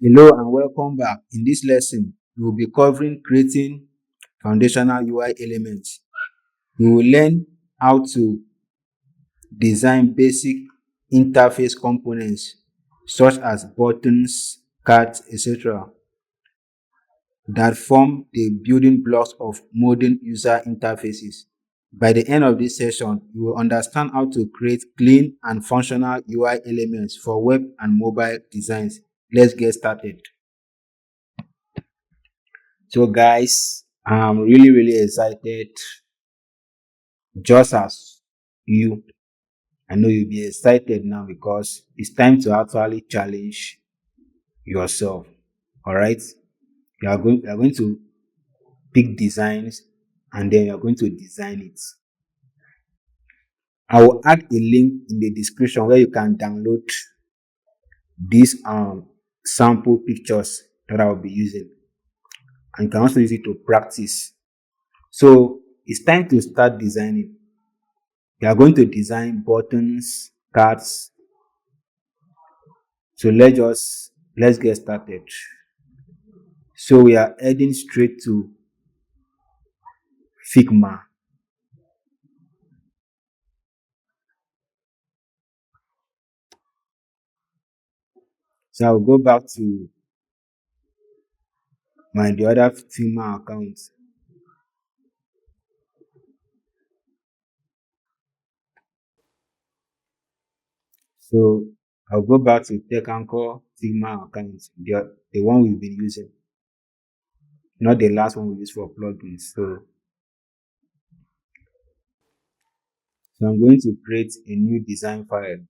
Hello and welcome back. In this lesson, we will be covering creating foundational UI elements. We will learn how to design basic interface components such as buttons, cards, etc. that form the building blocks of modern user interfaces. By the end of this session, you will understand how to create clean and functional UI elements for web and mobile designs. Let's get started. So guys, I'm really excited just as you. I know you'll be excited now because it's time to actually challenge yourself. All right. You are going to pick designs and then you're going to design it. I will add a link in the description where you can download these sample pictures that I'll be using. And you can also use it to practice. So it's time to start designing. We are going to design buttons, cards. So let's get started. So we are heading straight to Figma. So I'll go back to the other Figma account. So I'll go back to Technical Figma account, the one we've been using, not the last one we used for plugins. So I'm going to create a new design file.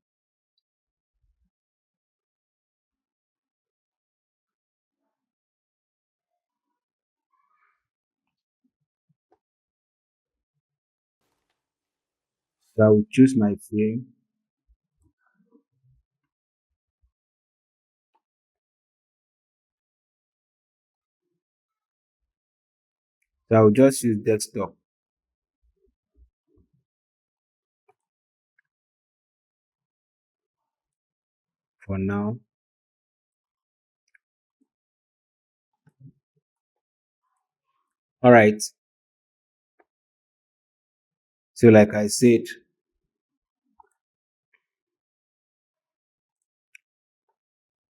So I will choose my frame. So I will just use desktop for now. All right. So like I said,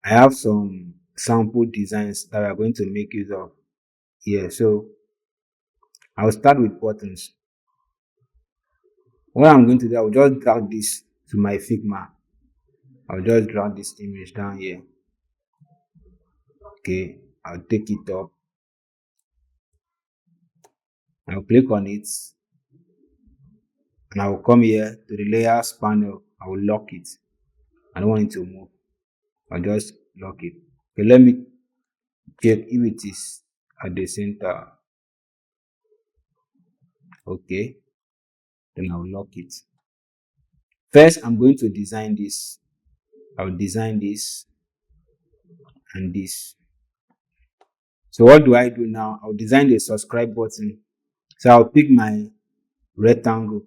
I have some sample designs that we are going to make use of here. So I'll start with buttons. What I'm going to do, I'll just drag this to my Figma. I'll just drag this image down here. Okay, I'll take it up. I'll click on it and I will come here to the layers panel. I will lock it. I don't want it to move. I'll just lock it. Okay, let me check if it is at the center. Okay, then I'll lock it. First, I'm going to design this. I'll design this and this. So what do I do now? I'll design the subscribe button. So I'll pick my rectangle.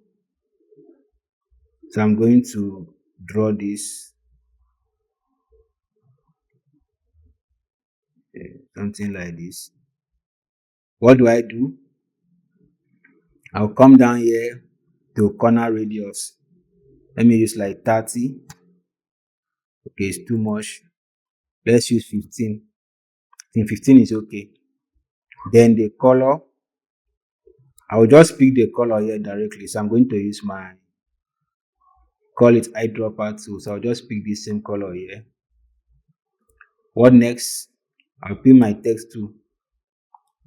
So I'm going to draw this, something like this. What do I do? I'll come down here to corner radius. Let me use like 30. Okay, it's too much. Let's use 15. I think 15 is okay. Then the color, I will just pick the color here directly. So I'm going to use my, call it eyedropper tool. So I'll just pick the same color here. What next? I'll pick my text tool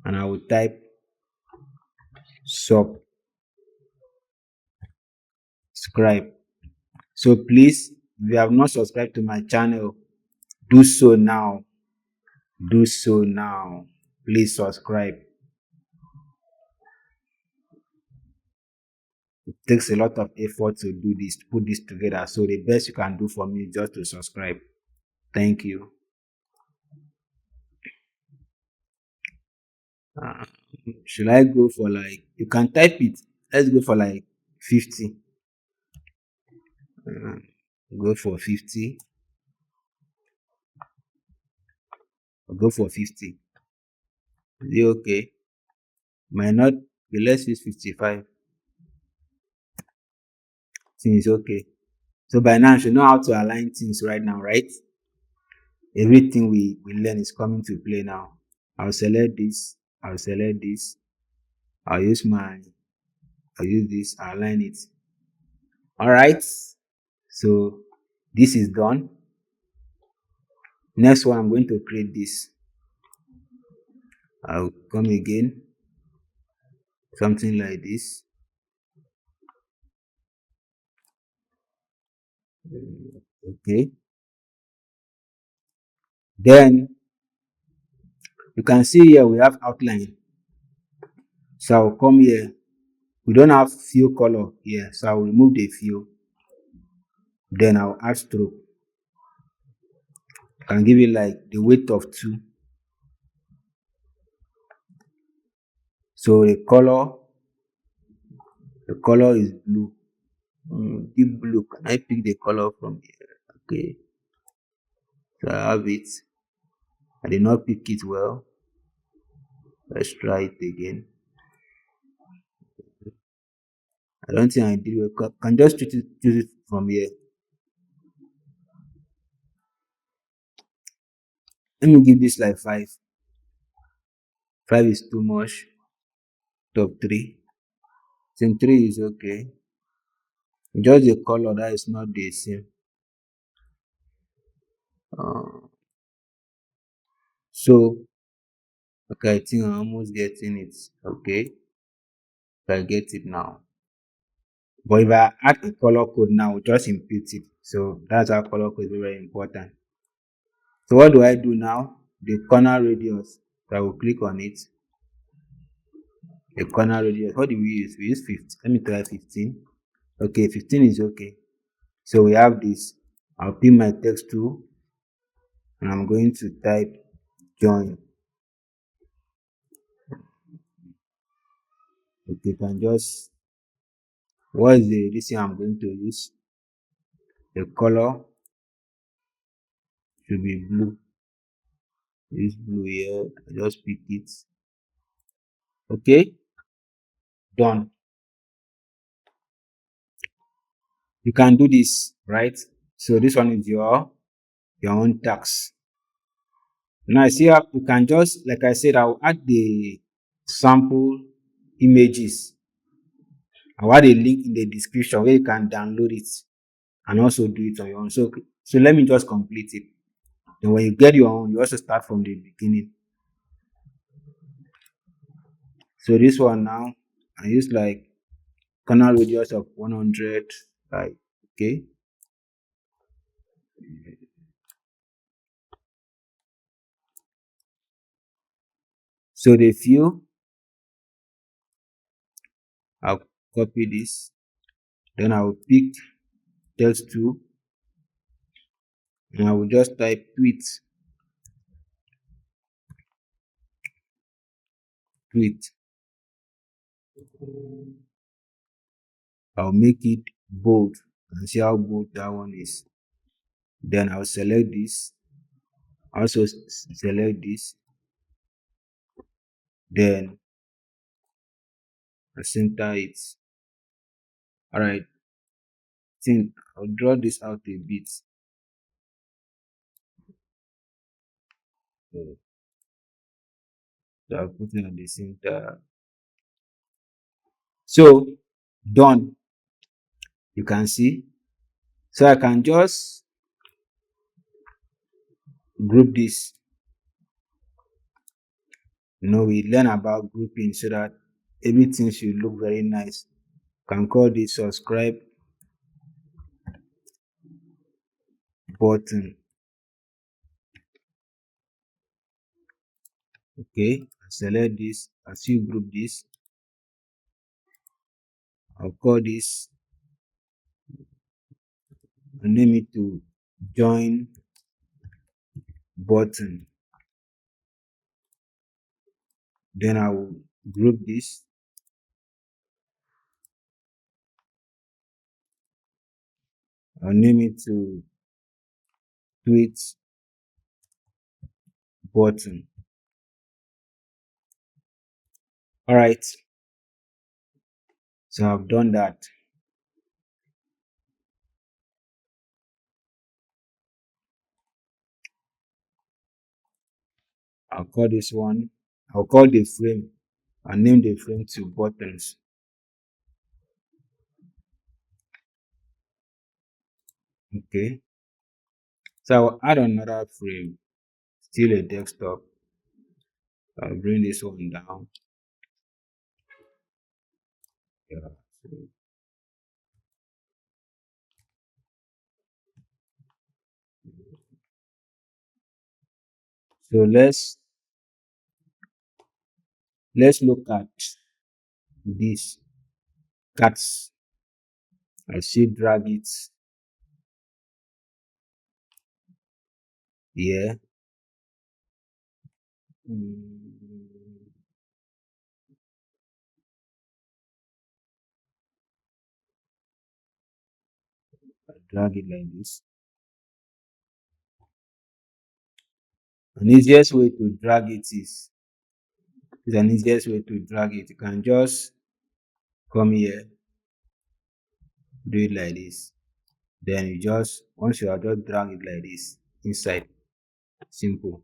and I will type subscribe. So please, if you have not subscribed to my channel, do so now. Do so now. Please subscribe. It takes a lot of effort to do this, to put this together. So the best you can do for me is just to subscribe. Thank you. Uh, should I go for like, you can type it. Let's go for like 50. Go for 50. I'll go for 50. Is it okay? Might not be. Let's use 55. Things okay. So by now, you should know how to align things right now, right? Everything we learn is coming to play now. I'll select this. I'll select this. I'll use my, I'll use this. I'll align it. All right. So this is done. Next one, I'm going to create this. I'll come again. Something like this. Okay. Then you can see here we have outline. So I'll come here. We don't have fill color here. So I'll remove the fill. Then I'll add stroke. I can give it like the weight of 2. So the color is blue. Deep blue. Can I pick the color from here? Okay. So I have it. I did not pick it well. Let's try it again. I don't think I did well. Can just choose it from here. Let me give this like 5. 5 is too much. Top 3. I think 3 is okay. Just the color that is not the same. Uh, so, okay, I think I'm almost getting it. Okay, I get it now. But if I add a color code now, just input it. So that's how color code is very important. So what do I do now? The corner radius. So I will click on it. The corner radius. What do we use? We use 15. Let me try 15. Okay, 15 is okay. So we have this. I'll pin my text tool and I'm going to type join. Okay, you can just, what is the this thing I'm going to use? The color should be blue. This blue here, I just pick it. Okay, done. You can do this, right? So this one is your own tax. Now see how you can just, like I said, I'll add the sample images. I'll add a link in the description where you can download it and also do it on your own. So let me just complete it. Then when you get your own, you also start from the beginning. So this one now, I use like corner radius of 100, like, okay. So the fill, I'll copy this, then I will pick text tool, and I will just type tweet. I'll make it bold and see how bold that one is. Then I'll select this, also select this, then I center it. Alright, think I'll draw this out a bit. So I'll put it at the center. So done. You can see. So I can just group this. We learn about grouping so that everything should look very nice. Can call this subscribe button. Okay, select this. I still group this. I'll call this, I'll name it to join button. Then I will group this. I'll name it to tweet button. All right, so I've done that. I'll call this one, I'll call the frame, I'll name the frame to buttons. Okay, so I'll add another frame, still a desktop. I'll bring this one down. Yeah. So let's look at this cats. I see drag it here. Mm, I drag it like this. An easiest way to drag it is an easiest way to drag it. You can just come here, do it like this. Then you just once you are just drag it like this inside. Simple.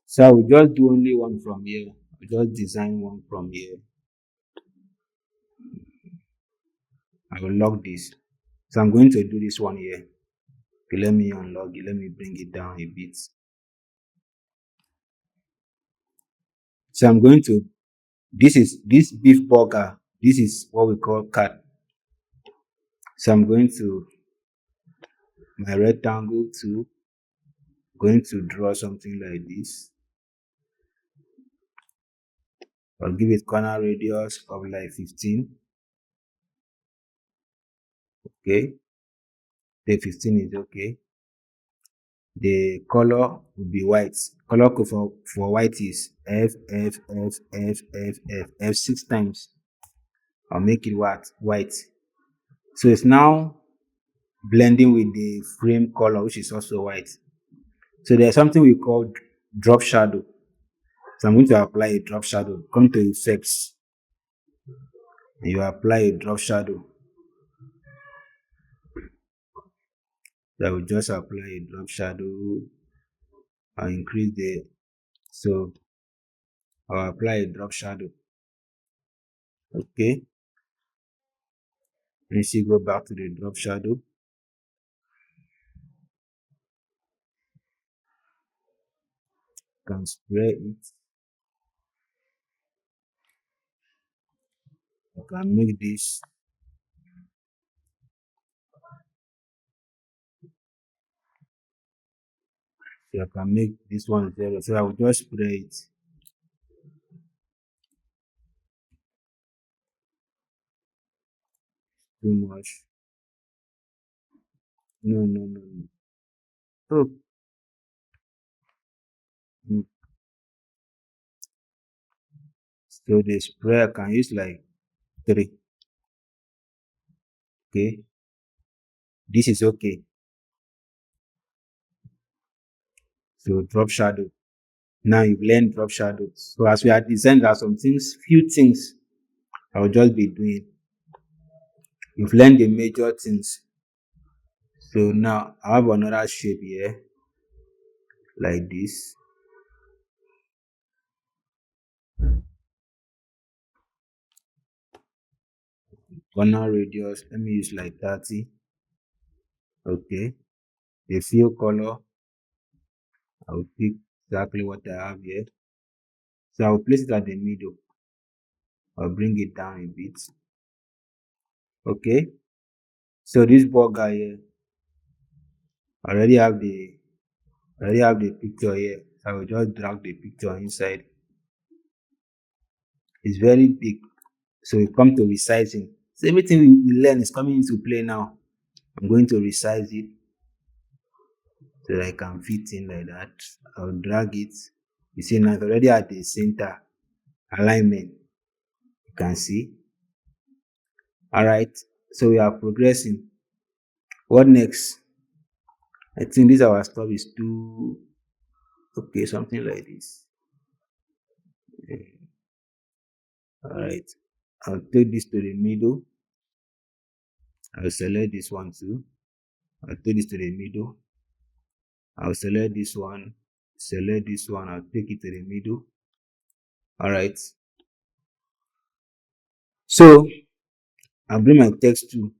So I will just do only one from here. I just design one from here. I will lock this. So I'm going to do this one here. Okay, let me unlock it. Let me bring it down a bit. So I'm going to this beef burger. This is what we call cat. So I'm going to my rectangle tool, going to draw something like this. I'll give it corner radius of like 15. Okay, the 15 is okay. The color will be white. Color code for white is F F F F F F F 6 times. I'll make it white. So it's now blending with the frame color, which is also white. So there's something we call drop shadow. So I'm going to apply a drop shadow. Come to effects, and you apply a drop shadow. So I will just apply a drop shadow. I'll increase the so I'll apply a drop shadow. Okay. And see, go back to the drop shadow. Can spray it. I can make this. So I can make this one 0. So I will just spray it. Too much. No, no, no, no. Oh, mm. So the spray I can use like 3. Okay. This is okay. So drop shadow. Now you learn drop shadows. So as we are designing, there are some things, few things I will just be doing. You've learned the major things. So now I have another shape here, like this. Corner radius, let me use like 30. Okay. The fill color, I will pick exactly what I have here. So I will place it at the middle. I'll bring it down a bit. Okay. So this burger here, I already have the picture here. So I will just drag the picture inside. It's very big. So we come to resizing. So everything we learn is coming into play now. I'm going to resize it so that I can fit in like that. I'll drag it. You see now it's already at the center alignment. You can see. Alright. So we are progressing. What next? I think this our stuff is too okay, something like this. All right. I'll take this to the middle. I'll select this one too. I'll take this to the middle. I'll select this one, I'll take it to the middle. All right. So I'll bring my text too,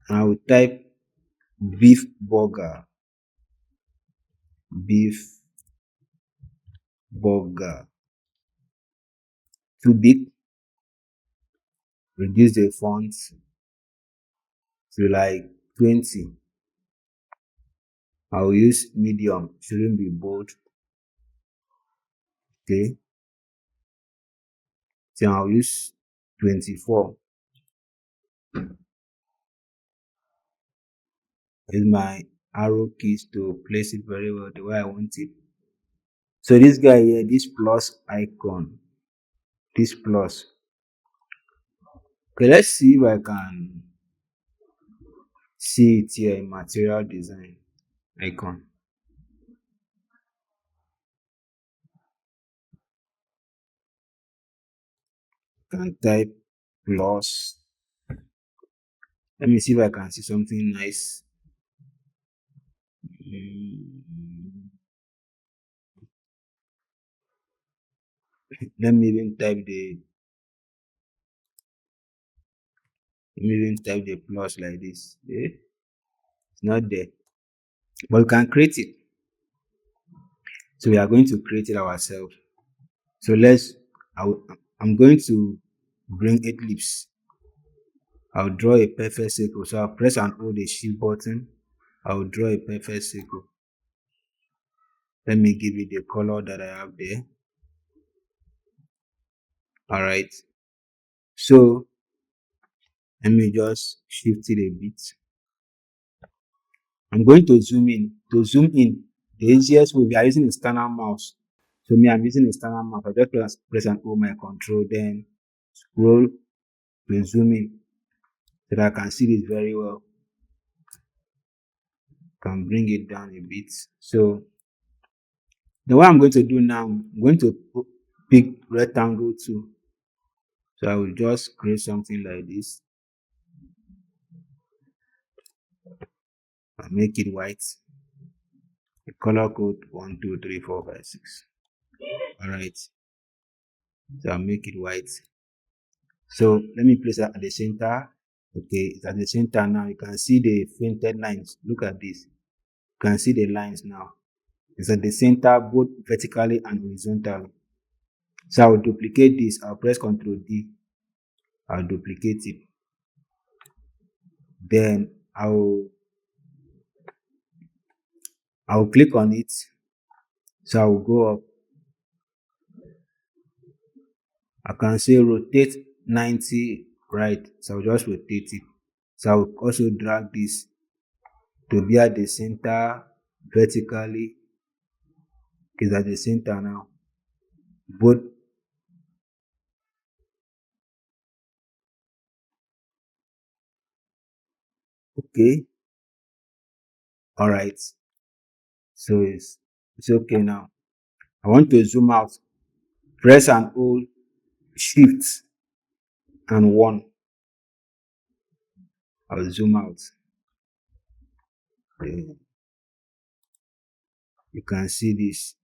and I will type beef burger, beef burger. Too big, reduce the font to like 20. I'll use medium, shouldn't be bold. Okay. Then I'll use 24. Use my arrow keys to place it very well the way I want it. So this guy here, this plus icon, this plus. Okay, let's see if I can see it here in material design icon. Can type plus. Let me see if I can see something nice. Mm, Let me even type the plus like this. It's not there. But we can create it. So we are going to create it ourselves. So I'm going to bring 8 lips. I'll draw a perfect circle. So I'll press and hold the shift button. I'll draw a perfect circle. Let me give it the color that I have there. All right. So let me just shift it a bit. I'm going to zoom in. To zoom in, the easiest way, we are using a standard mouse. So me, I'm using a standard mouse. I just press and hold my control, then scroll to zoom in so that I can see this very well. Can bring it down a bit. So the what I'm going to do now, I'm going to pick rectangle tool. So I will just create something like this. I'll make it white. The color code 1, 2, 3, 4, 5, 6. All right. So I'll make it white. So let me place it at the center. Okay, it's at the center now. You can see the fainted lines. Look at this. You can see the lines now. It's at the center, both vertically and horizontally. So I'll duplicate this. I'll press Ctrl D. I'll duplicate it. Then I'll click on it. So I'll go up. I can say rotate 90 right. So I'll just rotate it. So I'll also drag this to be at the center vertically. It's at the center now. Both. Okay. All right. So it's okay now. I want to zoom out. Press and hold shift and 1. I'll zoom out. Okay. You can see this.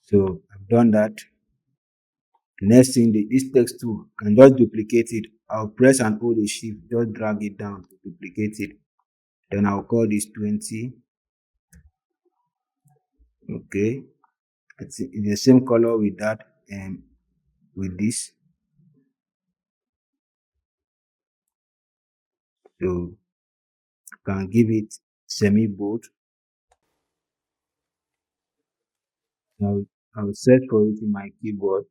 So I've done that. Next thing, this text tool can just duplicate it. I'll press and hold the shift, just drag it down to duplicate it. Then I'll call this 20. Okay. It's the same color with that and with this. So can give it semi bold. I'll search for it in my keyboard.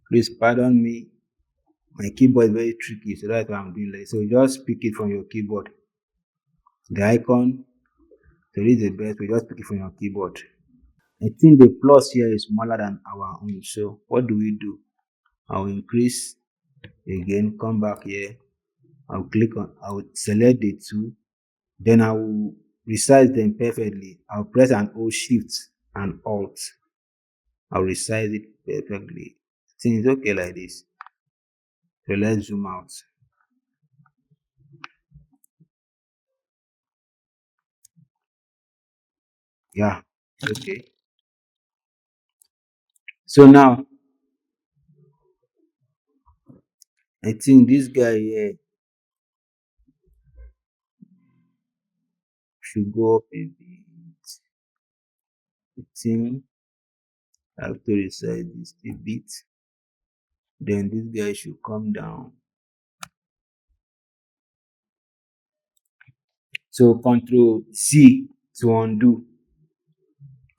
Please pardon me. My keyboard is very tricky, so that's why I'm doing like so. Just pick it from your keyboard. The icon, so this is the best way. Just pick it from your keyboard. I think the plus here is smaller than our own. So what do? I'll increase Again, come back here. I will select the two. Then I will resize them perfectly. I'll press an O shift and alt. I'll resize it perfectly. I think it's okay like this. So let's zoom out. Yeah, okay. So now I think this guy here should go up a bit. I think I have to resize this a bit. Then this guy should come down. So Control C to undo.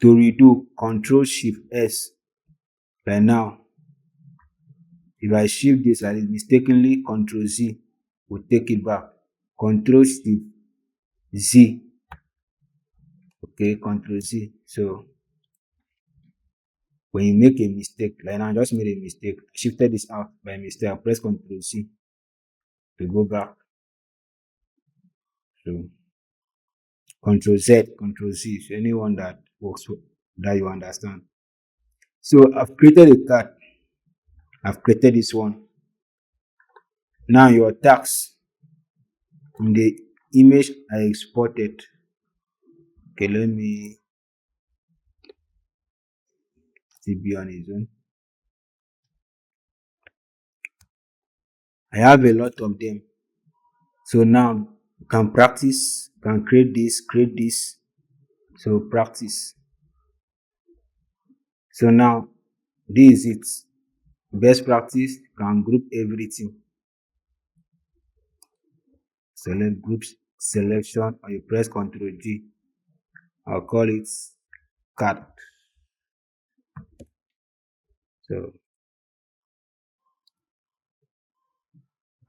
To redo, Control Shift S. Right now, if I shift this like this mistakenly, Control Z will take it back. Control Shift Z. Okay, Control Z. So when you make a mistake, like now I just made a mistake, shifted this out by mistake, I press Control C to go back. So Control Z, Control Z. So anyone that works that you understand. So I've created a card. I've created this one. Now your tags in the image I exported. Okay, let me still be on his own. I have a lot of them. So now you can practice, you can create this, create this. So practice. So now this is it. Best practice, you can group everything. Select groups selection or you press Ctrl G. I'll call it card. So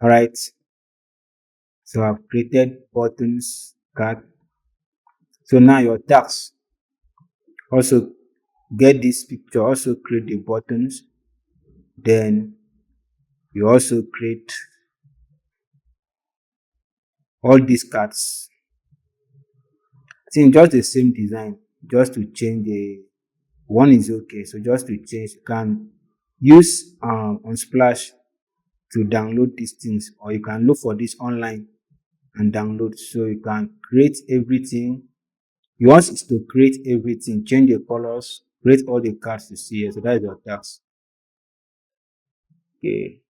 alright. So I've created buttons, card. So now your tags. Also get this picture, also create the buttons. Then you also create all these cards. I think just the same design, just to change the one is okay. So just to change, you can use on Splash to download these things, or you can look for this online and download. So you can create everything. You want is to create everything, change the colors, create all the cards to see here. So that is your task. Okay.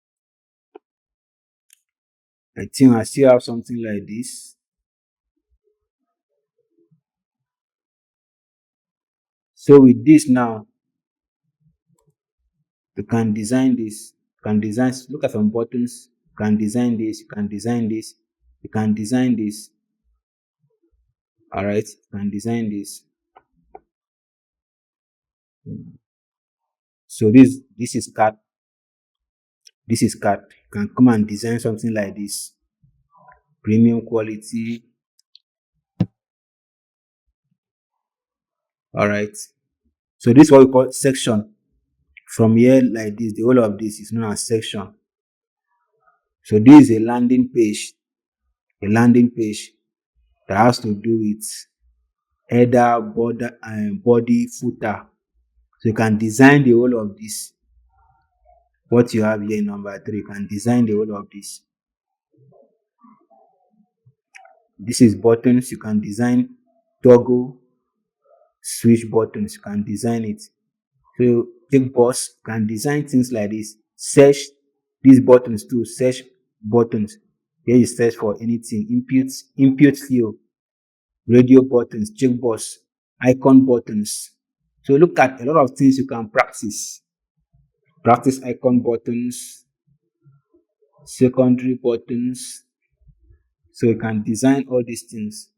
I think I still have something like this. So with this now, you can design this. You can design, look at some buttons. You can design this. You can design this. You can design this. All right. You can design this. So this is cat. This is cat. You can come and design something like this. Premium quality. All right. So this is what we call section. From here like this, the whole of this is known as section. So this is a landing page. A landing page that has to do with header, border, and body, footer. So you can design the whole of this. What you have here in number 3, you can design the whole of this. This is buttons. You can design toggle, switch buttons. You can design it. So take boss can design things like this. Search these buttons too. Search buttons. Here you search for anything. Input field, radio buttons, checkbox, icon buttons. So look at a lot of things you can practice. Practice icon buttons, secondary buttons. So you can design all these things.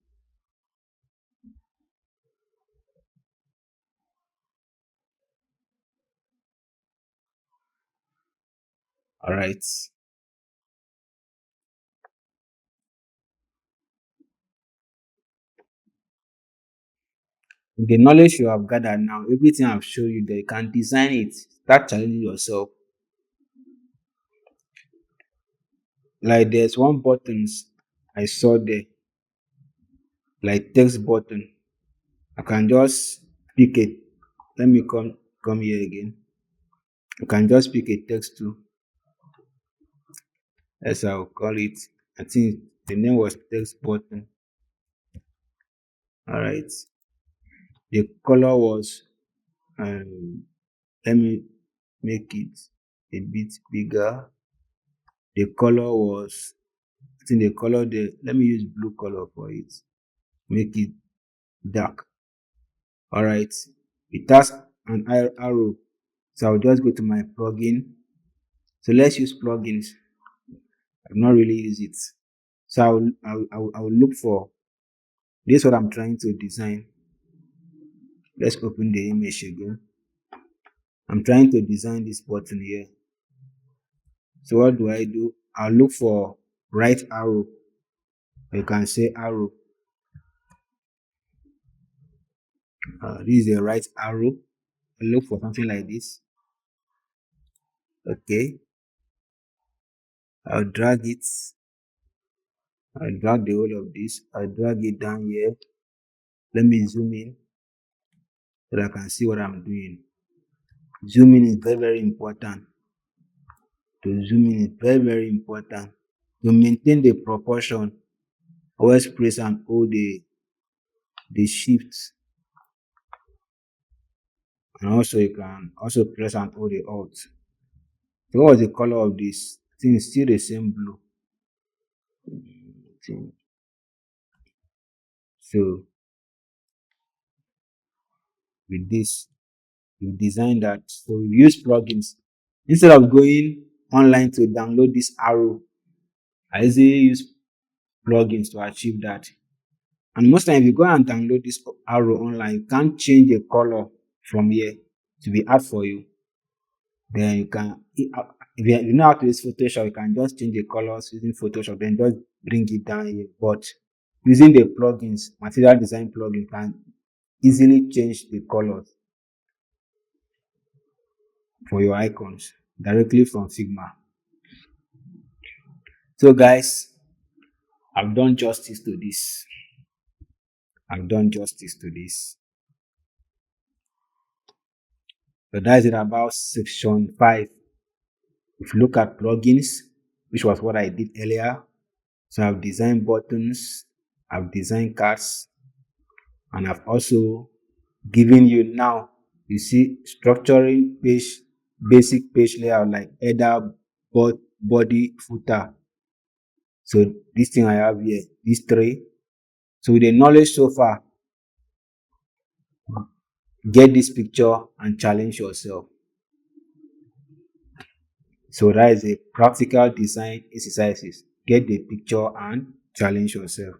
All right. With the knowledge you have gathered now, everything I've shown you there, you can design it. Start challenging yourself. Like there's one buttons I saw there, like text button. I can just pick it. Let me come here again. I can just pick a text to, as I'll call it. I think the name was text button. All right. The color was let me make it a bit bigger. The color was, I think the color there, let me use blue color for it. Make it dark. All right. It has an arrow. So I'll just go to my plugin. So let's use plugins. I've not really used it. So I will look for this, what I'm trying to design. Let's open the image again. I'm trying to design this button here. So what do I do? I'll look for right arrow. You can say arrow. This is a right arrow. I look for something like this. Okay. I'll drag it. I'll drag the whole of this. I'll drag it down here. Let me zoom in so that I can see what I'm doing. Zooming is very, very important. To zoom in is very, very important. To maintain the proportion, always press and hold the shift. And also you can also press and hold the alt. So what was the color of this? I think it's still the same blue. So with this, we design that. So we use plugins. Instead of going online to download this arrow, I easily use plugins to achieve that. And most times, if you go and download this arrow online, you can't change the color from here to be hard for you. Then you can, if you know how to use Photoshop, you can just change the colors using Photoshop, then just bring it down here. But using the plugins, material design plugin, can easily change the colors for your icons directly from Figma. So guys, I've done justice to this. I've done justice to this. So that's it about section 5. If you look at plugins, which was what I did earlier, so I've designed buttons, I've designed cards, and I've also given you now, you see, structuring page, basic page layout like header, body, footer. So this thing I have here, these three. So with the knowledge so far, get this picture and challenge yourself. So that is a practical design exercises. Get the picture and challenge yourself.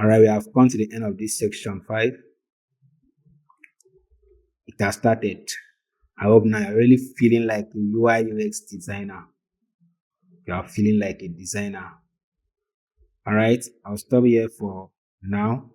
Alright, we have come to the end of this section 5. It has started. I hope now you're really feeling like a UI UX designer. You are feeling like a designer. Alright, I'll stop here for now.